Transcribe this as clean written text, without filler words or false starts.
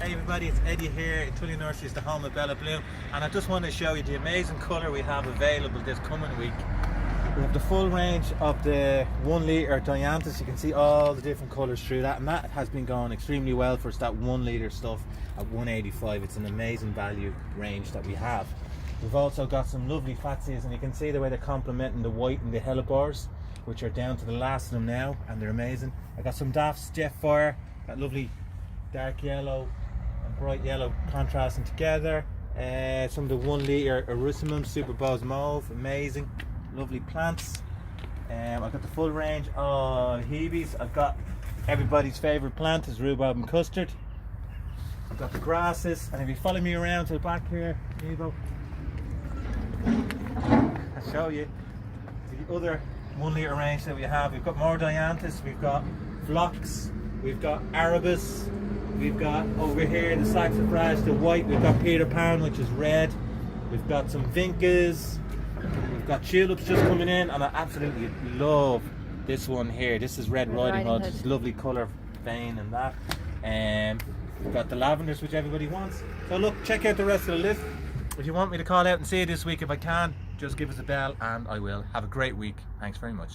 Hey everybody, it's Eddie here in Tully Nurseries, the home of Bella Bloom, and I just want to show you the amazing colour we have available this coming week. We have the full range of the 1 litre Dianthus. You can see all the different colours through that, and that has been going extremely well for us, that 1 litre stuff at $1.85. It's an amazing value range that we have. We've also got some lovely fatsias, and you can see the way they're complementing the white and the hellebores, which are down to the last of them now, and they're amazing. I got some Daft's Jetfire, that lovely dark yellow and bright yellow contrasting together. Some of the 1 litre Erusimum Super Bose Mauve, amazing, lovely plants. I've got the full range of Hebes. I've got everybody's favourite plant is rhubarb and custard. I've got the grasses, and if you follow me around to the back here, Evo, I'll show you the other 1 litre range that we have. We've got more Dianthus, we've got Phlox, we've got Arabis, we've got over here the Saxifrage, the white, we've got Peter Pan, which is red, we've got some Vincas, we've got tulips just coming in, and I absolutely love this one here. This is Red Riding Hood. It's lovely colour vein and that. We've got the lavenders, which everybody wants. So look, check out the rest of the list. If you want me to call out and see you this week, if I can, just give us a bell and I will. Have a great week. Thanks very much.